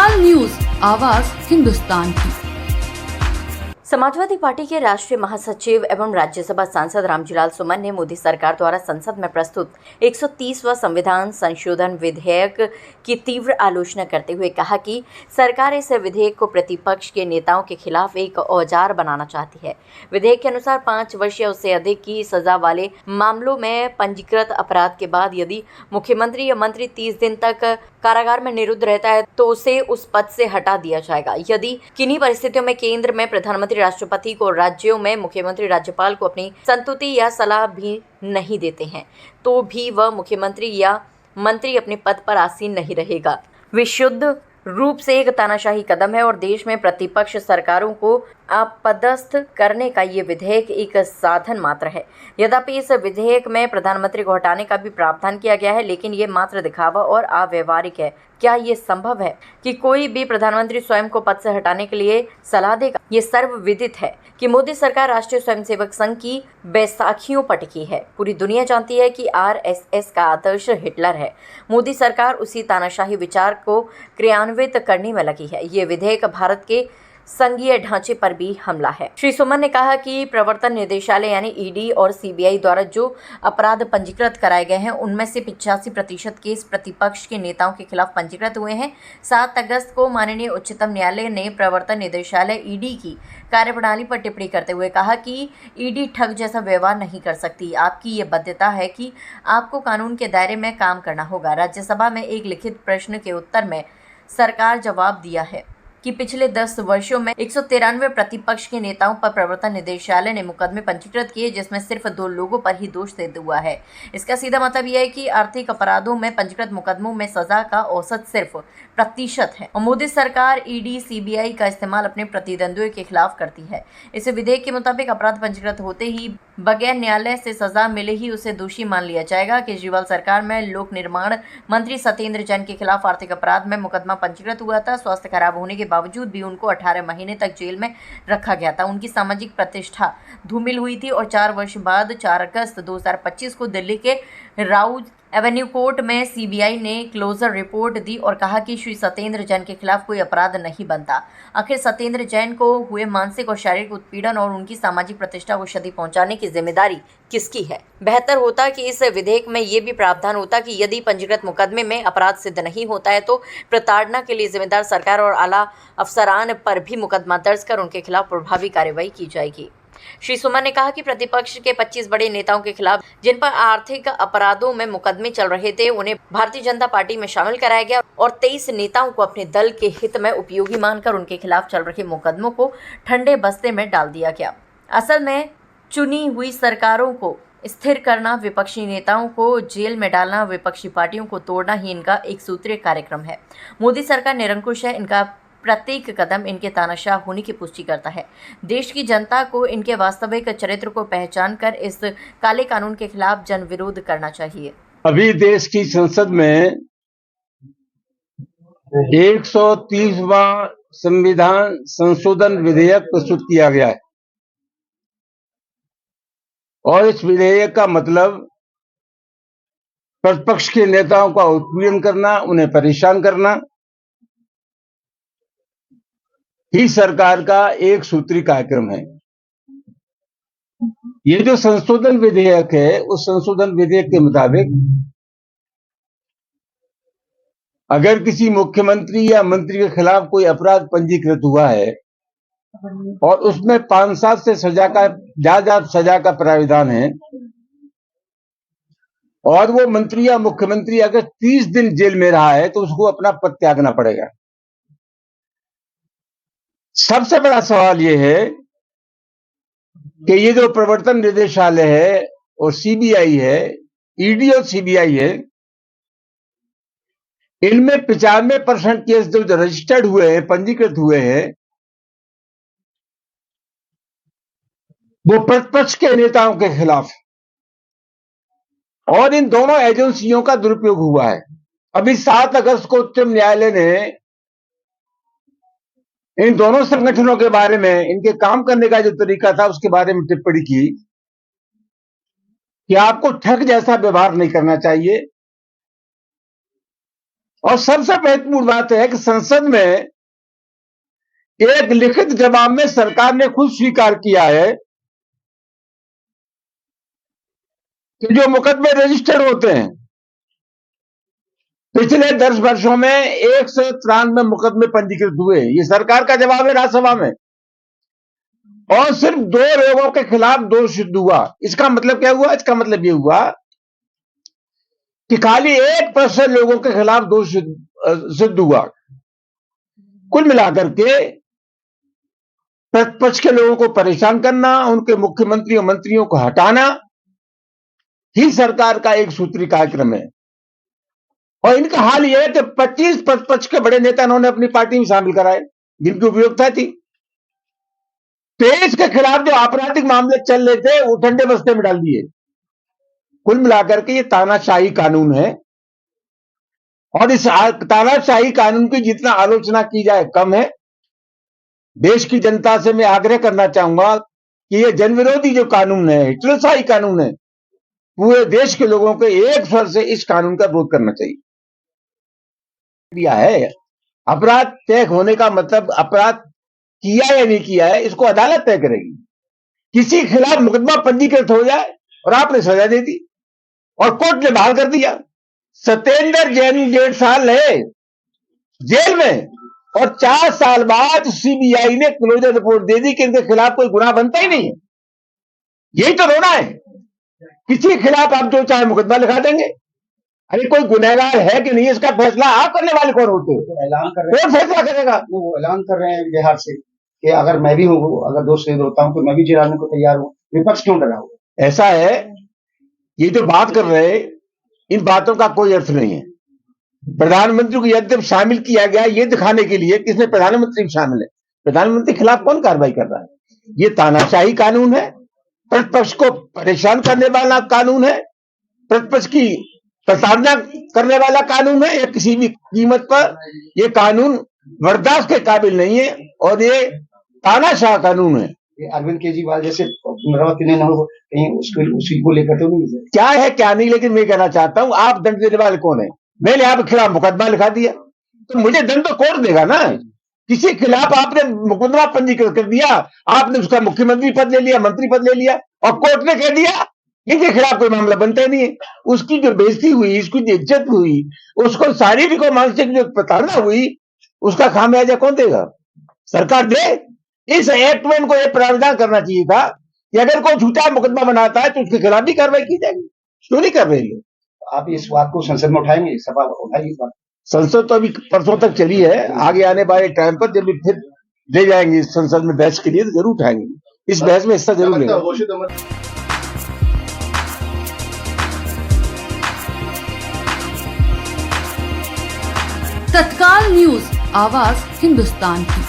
विशाल news, आवाज हिंदुस्तान की। Samajwadi party के राष्ट्रीय महासचिव एवं राज्यसभा सांसद रामजीलाल सुमन ने मोदी सरकार द्वारा संसद में प्रस्तुत 130वां संविधान संशोधन विधेयक की तीव्र आलोचना करते हुए कहा कि सरकार इस विधेयक को प्रतिपक्ष के नेताओं के खिलाफ एक औजार बनाना चाहती है। विधेयक के अनुसार 5 वर्ष या उससे अधिक की सजा वाले मामलों में पंजीकृत अपराध के बाद यदि मुख्यमंत्री या मंत्री 30 दिन तक कारागार में निरुद्ध रहता है तो उसे उस पद से हटा दिया जाएगा। यदि किन्हीं परिस्थितियों में केंद्र में प्रधानमंत्री राष्ट्रपति को राज्यों में मुख्यमंत्री राज्यपाल को अपनी संस्तुति या सलाह भी नहीं देते हैं तो भी वह मुख्यमंत्री या मंत्री अपने पद पर आसीन नहीं रहेगा। विशुद्ध रूप से एक तानाशाही कदम है और देश में प्रतिपक्ष सरकारों को अपदस्थ करने का ये विधेयक एक साधन मात्र है। यद्यपि इस विधेयक में प्रधानमंत्री को हटाने का भी प्रावधान किया गया है, लेकिन ये मात्र दिखावा और अव्यवहारिक है। क्या ये संभव है कि कोई भी प्रधानमंत्री स्वयं को पद से हटाने के लिए सलाह देगा? ये सर्वविदित है कि मोदी सरकार राष्ट्रीय स्वयंसेवक संघ की बैसाखियों पर टिकी है। पूरी दुनिया जानती है कि आरएसएस का आदर्श हिटलर है। मोदी सरकार उसी तानाशाही विचार को क्रियान्वित करने में लगी है। ये विधेयक भारत के संघीय ढांचे पर भी हमला है। श्री सुमन ने कहा कि प्रवर्तन निदेशालय यानी ईडी और सीबीआई द्वारा जो अपराध पंजीकृत कराए गए हैं उनमें से 85% केस प्रतिपक्ष के नेताओं के खिलाफ पंजीकृत हुए हैं। 7 अगस्त को माननीय उच्चतम न्यायालय ने प्रवर्तन निदेशालय ईडी की कार्यप्रणाली पर टिप्पणी करते हुए कहा कि ईडी ठग जैसा व्यवहार नहीं कर सकती। आपकी ये बाध्यता है कि आपको कानून के दायरे में काम करना होगा। राज्यसभा में एक लिखित प्रश्न के उत्तर में सरकार जवाब दिया है कि पिछले 10 वर्षों में 193 प्रतिपक्ष के नेताओं पर प्रवर्तन निदेशालय ने मुकदमे पंजीकृत किए, जिसमें सिर्फ 2 लोगों पर ही दोष सिद्ध हुआ है। इसका सीधा मतलब यह है कि आर्थिक अपराधों में पंजीकृत मुकदमों में सजा का औसत सिर्फ प्रतिशत है और मोदी सरकार ईडी सीबीआई का इस्तेमाल अपने प्रतिद्वंदियों के खिलाफ करती है। इस विधेयक के मुताबिक अपराध पंजीकृत होते ही बगैर न्यायालय से सजा मिले ही उसे दोषी मान लिया जाएगा। केजरीवाल सरकार में लोक निर्माण मंत्री सत्येंद्र जैन के खिलाफ आर्थिक अपराध में मुकदमा पंजीकृत हुआ था। स्वास्थ्य खराब होने के बावजूद भी उनको 18 महीने तक जेल में रखा गया था। उनकी सामाजिक प्रतिष्ठा धूमिल हुई थी और 4 वर्ष बाद 4 अगस्त 2025 को दिल्ली के राउज एवेन्यू कोर्ट में सीबीआई ने क्लोजर रिपोर्ट दी और कहा कि श्री सत्येंद्र जैन के खिलाफ कोई अपराध नहीं बनता। आखिर सत्येंद्र जैन को हुए मानसिक और शारीरिक उत्पीड़न और उनकी सामाजिक प्रतिष्ठा को क्षति पहुंचाने की जिम्मेदारी किसकी है? बेहतर होता कि इस विधेयक में ये भी प्रावधान होता कि यदि पंजीकृत मुकदमे में अपराध सिद्ध नहीं होता है तो प्रताड़ना के लिए जिम्मेदार सरकार और आला अफसरान पर भी मुकदमा दर्ज कर उनके खिलाफ प्रभावी कार्रवाई की जाएगी। श्री सुमन ने कहा कि प्रतिपक्ष के 25 बड़े नेताओं के खिलाफ जिन पर आर्थिक अपराधों में मुकदमे चल रहे थे उन्हें भारतीय जनता पार्टी में शामिल कराया गया और 23 नेताओं को अपने दल के हित में उपयोगी मानकर उनके खिलाफ चल रहे मुकदमों को ठंडे बस्ते में डाल दिया गया। असल में चुनी हुई सरकारों को स्थिर करना, विपक्षी नेताओं को जेल में डालना, विपक्षी पार्टियों को तोड़ना ही इनका एक सूत्रीय कार्यक्रम है। मोदी सरकार निरंकुश है। इनका प्रत्येक कदम इनके तानाशाह होने की पुष्टि करता है। देश की जनता को इनके वास्तविक चरित्र को पहचान कर इस काले कानून के खिलाफ जन विरोध करना चाहिए। अभी देश की संसद में 130वां संविधान संशोधन विधेयक प्रस्तुत किया गया है और इस विधेयक का मतलब प्रतिपक्ष के नेताओं का उत्पीड़न करना, उन्हें परेशान करना ही सरकार का एक सूत्री कार्यक्रम है। ये जो संशोधन विधेयक है, उस संशोधन विधेयक के मुताबिक अगर किसी मुख्यमंत्री या मंत्री के खिलाफ कोई अपराध पंजीकृत हुआ है और उसमें 5 साल से ज्यादा सजा का प्राविधान है और वो मंत्री या मुख्यमंत्री अगर 30 दिन जेल में रहा है तो उसको अपना पद त्यागना पड़ेगा। सबसे बड़ा सवाल यह है कि ये जो प्रवर्तन निदेशालय है और सीबीआई है, ईडी और सीबीआई है, इनमें 95% केस जो रजिस्टर्ड हुए हैं, पंजीकृत हुए हैं, वो प्रतिपक्ष के नेताओं के खिलाफ और इन दोनों एजेंसियों का दुरुपयोग हुआ है। अभी 7 अगस्त को उच्चतम न्यायालय ने इन दोनों संगठनों के बारे में, इनके काम करने का जो तरीका था उसके बारे में टिप्पणी की कि आपको ठग जैसा व्यवहार नहीं करना चाहिए। और सबसे महत्वपूर्ण बात है कि संसद में एक लिखित जवाब में सरकार ने खुद स्वीकार किया है कि जो मुकदमे रजिस्टर्ड होते हैं, पिछले 10 वर्षों में 193 मुकदमे पंजीकृत हुए। ये सरकार का जवाब है राज्यसभा में। और सिर्फ 2 लोगों के खिलाफ दोष सिद्ध हुआ। इसका मतलब क्या हुआ? इसका मतलब ये हुआ कि खाली 1% लोगों के खिलाफ दोष सिद्ध हुआ। कुल मिलाकर के प्रतिपक्ष के लोगों को परेशान करना, उनके मुख्यमंत्री और मंत्रियों को हटाना ही सरकार का एक सूत्री कार्यक्रम है। और इनका हाल यह है कि 25 प्रतिपक्ष के बड़े नेता उन्होंने अपनी पार्टी में शामिल कराए, जिनकी उपयोगिता थी। 23 के खिलाफ जो आपराधिक मामले चल रहे थे, वो ठंडे बस्ते में डाल दिए। कुल मिलाकर के ये तानाशाही कानून है। और इस तानाशाही कानून की जितना आलोचना की जाए कम है। देश की जनता से मैं आग्रह करना चाहूंगा कि ये जनविरोधी जो कानून है, हिटलरशाही कानून है, पूरे देश के लोगों को एक स्वर से इस कानून का विरोध करना चाहिए। है अपराध तय होने का मतलब अपराध किया या नहीं किया है, इसको अदालत तय करेगी। किसी के खिलाफ मुकदमा पंजीकृत हो जाए और आपने सजा दे दी और कोर्ट ने बहाल कर दिया। सत्येंद्र जैन 1.5 साल है जेल में और 4 साल बाद सीबीआई ने क्लोजर रिपोर्ट दे दी कि इनके खिलाफ कोई गुनाह बनता ही नहीं है। यही तो रोना है। किसी के खिलाफ आप जो चाहे मुकदमा लिखा देंगे। अरे कोई गुनहगार है कि नहीं, इसका फैसला आप करने वाले कौन होते हैं? ऐलान कर रहे हैं, कौन फैसला करेगा? वो ऐलान कर रहे हैं बिहार से कि अगर मैं भी हूँ, अगर दोष सिद्ध होता हूँ तो मैं भी जेल आने को तैयार हूँ। विपक्ष क्यों डरा हुआ? ऐसा है, ये जो बात कर रहे हैं, इन बातों का कोई अर्थ नहीं है। प्रधानमंत्री को यद्यप शामिल किया गया ये दिखाने के लिए कि इसमें प्रधानमंत्री भी शामिल है। प्रधानमंत्री के खिलाफ कौन कार्रवाई कर रहा है? ये तानाशाही कानून है, प्रतिपक्ष को परेशान करने वाला कानून है, प्रतिपक्ष की प्रताड़ना करने वाला कानून है। या किसी भी कीमत पर ये कानून बर्दाश्त के काबिल नहीं है और ये तानाशाह कानून है। ये अरविंद केजरीवाल जैसे पुनरावृत्ति नहीं हो, कहीं उसी को लेकर तो नहीं है? क्या है क्या नहीं, लेकिन मैं कहना चाहता हूं आप दंड देने वाले कौन है? मैंने आपके खिलाफ मुकदमा लिखा दिया तो मुझे दंड तो कोर्ट देगा ना। किसी के खिलाफ आपने मुकदमा पंजीकृत कर दिया, आपने उसका मुख्यमंत्री पद ले लिया, मंत्री पद ले लिया और कोर्ट ने कह दिया इनके खिलाफ कोई मामला बनता ही नहीं है। उसकी जो बेइज्जती हुई, उसकी जो इज्जत हुई, उसको शारीरिक और मानसिक जो प्रताड़ना हुई, उसका खामियाजा कौन देगा? सरकार दे। इस एक्ट में इनको यह प्रावधान करना चाहिए था कि अगर कोई झूठा मुकदमा बनाता है तो उसके खिलाफ भी कार्रवाई की जाएगी। क्यों नहीं कर रही है? आप इस बात को संसद में उठाएंगे? सभा उठाएगी इस बात? संसद तो अभी परसों तक चली है, आगे आने वाले टाइम पर जब फिर ले जाएंगे संसद में बहस के लिए तो जरूर उठाएंगे। इस बहस में हिस्सा जरूर लेंगे। तत्काल न्यूज, आवाज हिंदुस्तान की।